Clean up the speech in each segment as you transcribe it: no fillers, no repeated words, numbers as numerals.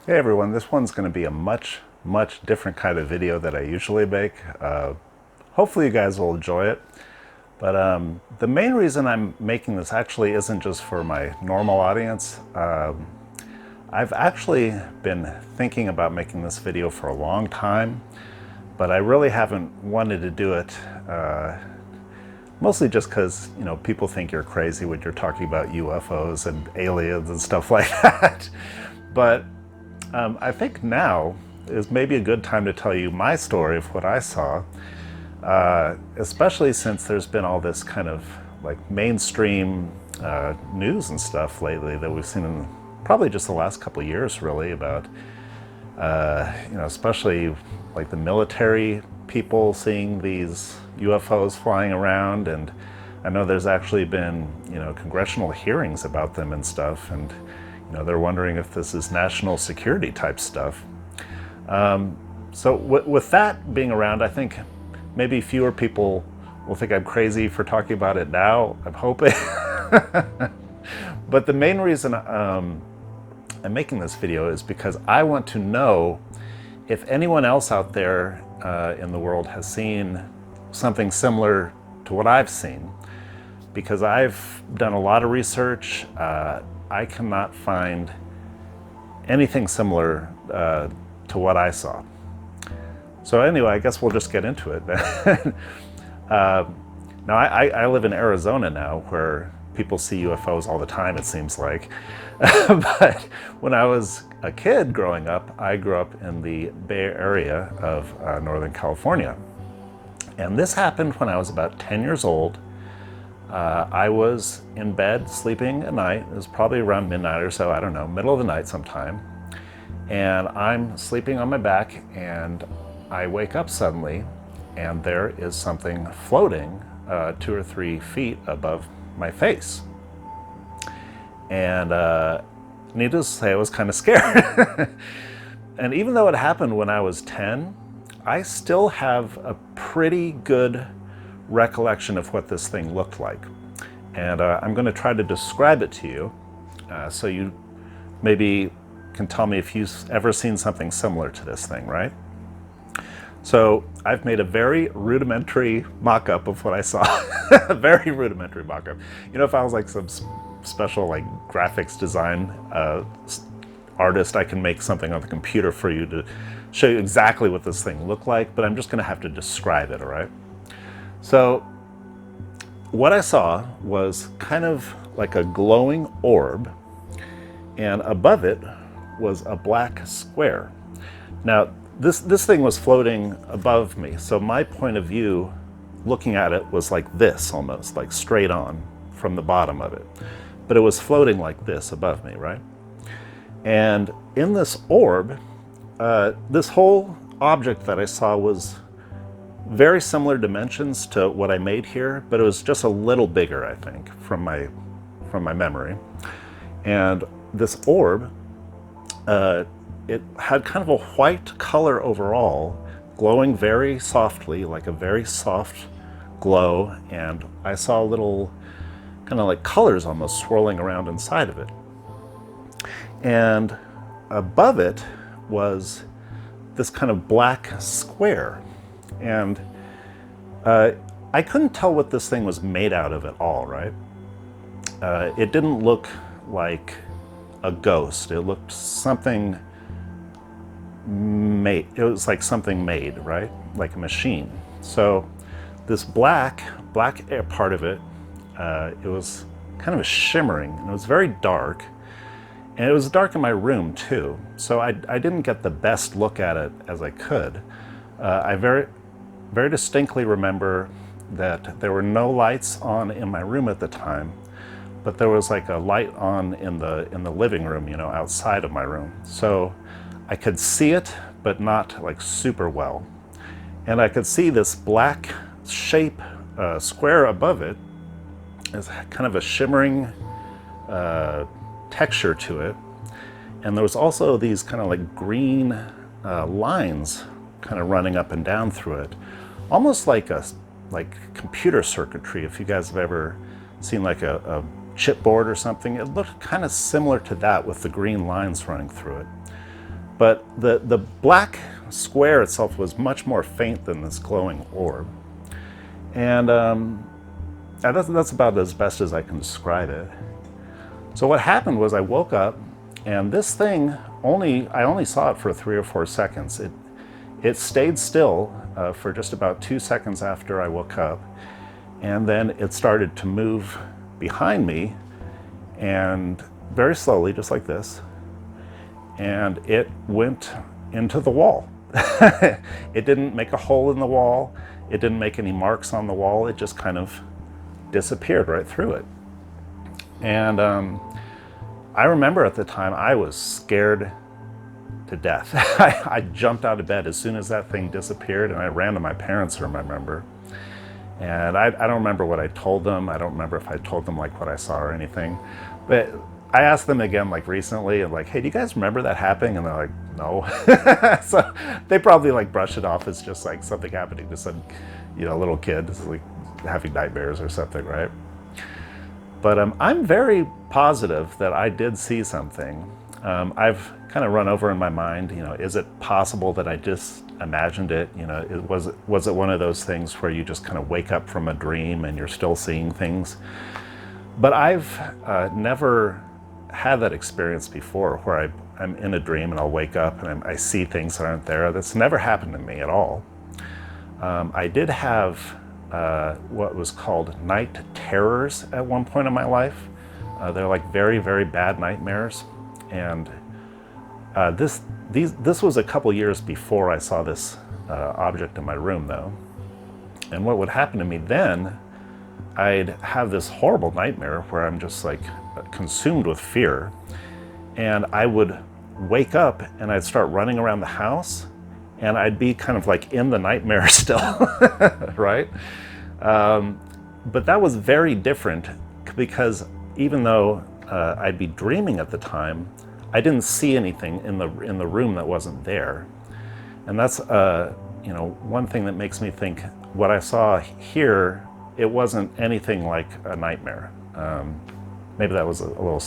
Hey everyone, this one's going to be a much different kind of video that I usually make. Hopefully you guys will enjoy it. But the main reason I'm making this actually isn't just for my normal audience. I've actually been thinking about making this video for a long time, but I really haven't wanted to do it. Mostly just because, you know, people think you're crazy when you're talking about UFOs and aliens and stuff like that. But I think now is maybe a good time to tell you my story of what I saw, especially since there's been all this kind of like mainstream news and stuff lately that we've seen in probably just the last couple of years, really, about, you know, especially like the military people seeing these UFOs flying around. And I know there's actually been, you know, congressional hearings about them and stuff. And you know, they're wondering if this is national security type stuff. So with that being around, I think maybe fewer people will think I'm crazy for talking about it now, I'm hoping. But the main reason I'm making this video is because I want to know if anyone else out there in the world has seen something similar to what I've seen. Because I've done a lot of research, I cannot find anything similar to what I saw. So anyway, I guess we'll just get into it. Now, I live in Arizona now, where people see UFOs all the time, it seems like. But when I was a kid growing up, I grew up in the Bay Area of Northern California. And this happened when I was about 10 years old. I was in bed sleeping at night. It was probably around midnight or so, I don't know, middle of the night sometime. And I'm sleeping on my back and I wake up suddenly and there is something floating 2 or 3 feet above my face. And needless to say, I was kind of scared. And even though it happened when I was 10, I still have a pretty good recollection of what this thing looked like. And I'm going to try to describe it to you so you maybe can tell me if you've ever seen something similar to this thing, right? So I've made a very rudimentary mock-up of what I saw. A very rudimentary mock-up. You know, if I was like some special like graphics design artist, I can make something on the computer for you to show you exactly what this thing looked like, but I'm just going to have to describe it, all right? So what I saw was kind of like a glowing orb, and above it was a black square. Now, this thing was floating above me, so my point of view looking at it was like this, almost like straight on from the bottom of it. But it was floating like this above me, right? And in this orb, this whole object that I saw was very similar dimensions to what I made here, but it was just a little bigger, I think, from my memory. And this orb, it had kind of a white color overall, glowing very softly, like a very soft glow, and I saw little kind of like colors almost swirling around inside of it. And above it was this kind of black square. And I couldn't tell what this thing was made out of at all, right? It didn't look like a ghost. It looked something made. It was like something made, right? Like a machine. So this black part of it, it was kind of shimmering, and it was very dark. And it was dark in my room too, so I didn't get the best look at it as I could. I very distinctly remember that there were no lights on in my room at the time, but there was like a light on in the living room, you know, outside of my room. So I could see it, but not like super well. And I could see this black shape square above it as kind of a shimmering texture to it. And there was also these kind of like green lines kind of running up and down through it, almost like computer circuitry. If you guys have ever seen like a chipboard or something, it looked kind of similar to that with the green lines running through it. But the black square itself was much more faint than this glowing orb. And that's about as best as I can describe it. So what happened was I woke up, and this thing, I only saw it for 3 or 4 seconds. It stayed still for just about 2 seconds after I woke up, and then it started to move behind me, and very slowly, just like this, and it went into the wall. It didn't make a hole in the wall. It didn't make any marks on the wall. It just kind of disappeared right through it. And I remember at the time I was scared to death. I jumped out of bed as soon as that thing disappeared, and I ran to my parents' room, I remember. And I don't remember what I told them. I don't remember if I told them like what I saw or anything. But I asked them again like recently, and like, hey, do you guys remember that happening? And they're like, no. So they probably like brush it off as just like something happening to some, little kid, like having nightmares or something, right? But I'm very positive that I did see something. I've kind of run over in my mind, is it possible that I just imagined it? Was it one of those things where you just kind of wake up from a dream and you're still seeing things? But I've never had that experience before where I'm in a dream and I'll wake up and I see things that aren't there. That's never happened to me at all. I did have what was called night terrors at one point in my life. They're like very, very bad nightmares. And this was a couple years before I saw this object in my room, though. And what would happen to me then, I'd have this horrible nightmare where I'm just like consumed with fear. And I would wake up and I'd start running around the house, and I'd be kind of like in the nightmare still, right? But that was very different because even though I'd be dreaming at the time, I didn't see anything in the room that wasn't there. And that's one thing that makes me think what I saw here, it wasn't anything like a nightmare. Maybe that was a little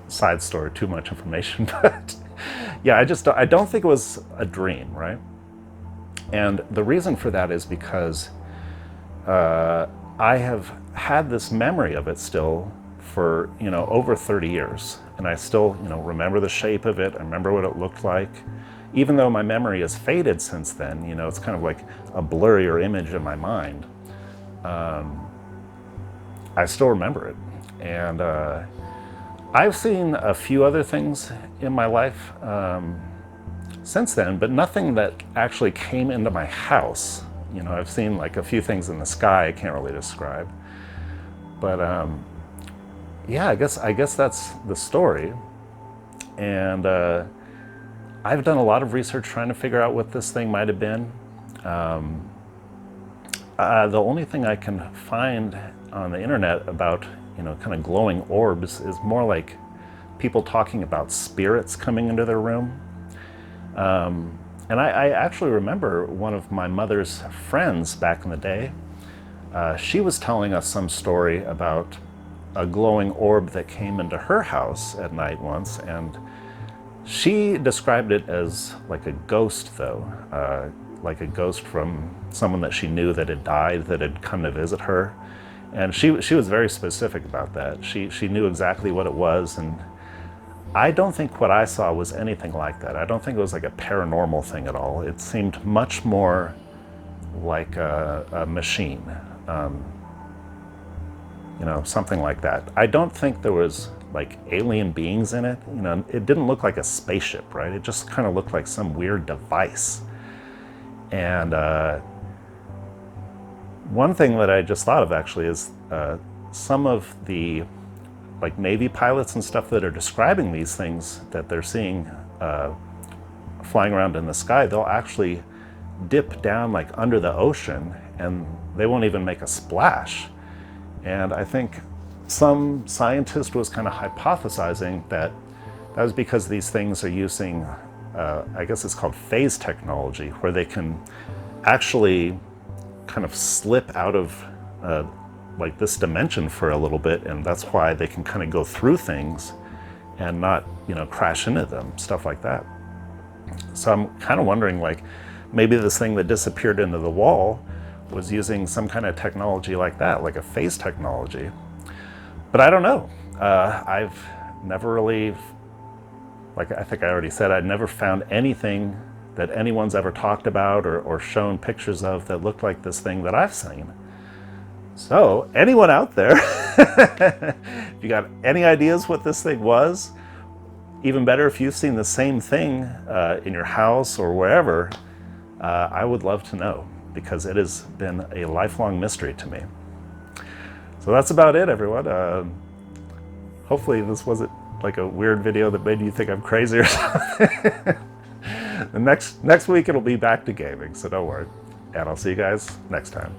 side story, too much information, but yeah, I don't think it was a dream, right? And the reason for that is because I have had this memory of it still for over 30 years, and I still remember the shape of it. I remember what it looked like, even though my memory has faded since then. It's kind of like a blurrier image in my mind. I still remember it, and I've seen a few other things in my life since then, but nothing that actually came into my house. I've seen like a few things in the sky I can't really describe, but yeah, I guess that's the story. And I've done a lot of research trying to figure out what this thing might have been. The only thing I can find on the internet about kind of glowing orbs is more like people talking about spirits coming into their room. And I actually remember one of my mother's friends back in the day. She was telling us some story about a glowing orb that came into her house at night once, and she described it as like a ghost, though, like a ghost from someone that she knew that had died, that had come to visit her. And she was very specific about that. She knew exactly what it was, and I don't think what I saw was anything like that. I don't think it was like a paranormal thing at all. It seemed much more like a machine, something like that. I don't think there was like alien beings in it. It didn't look like a spaceship, right? It just kind of looked like some weird device. And one thing that I just thought of actually is some of the like Navy pilots and stuff that are describing these things that they're seeing flying around in the sky, they'll actually dip down like under the ocean and they won't even make a splash. And I think some scientist was kind of hypothesizing that was because these things are using, I guess it's called phase technology, where they can actually kind of slip out of like this dimension for a little bit, and that's why they can kind of go through things and not crash into them, stuff like that. So I'm kind of wondering, like, maybe this thing that disappeared into the wall was using some kind of technology like that, like a phase technology. But I don't know. I've never really, like I think I already said, I'd never found anything that anyone's ever talked about or shown pictures of that looked like this thing that I've seen. So, anyone out there, if you got any ideas what this thing was, even better if you've seen the same thing in your house or wherever, I would love to know, because it has been a lifelong mystery to me. So that's about it, everyone. Hopefully this wasn't like a weird video that made you think I'm crazy or something. The next week it'll be back to gaming, so don't worry. And I'll see you guys next time.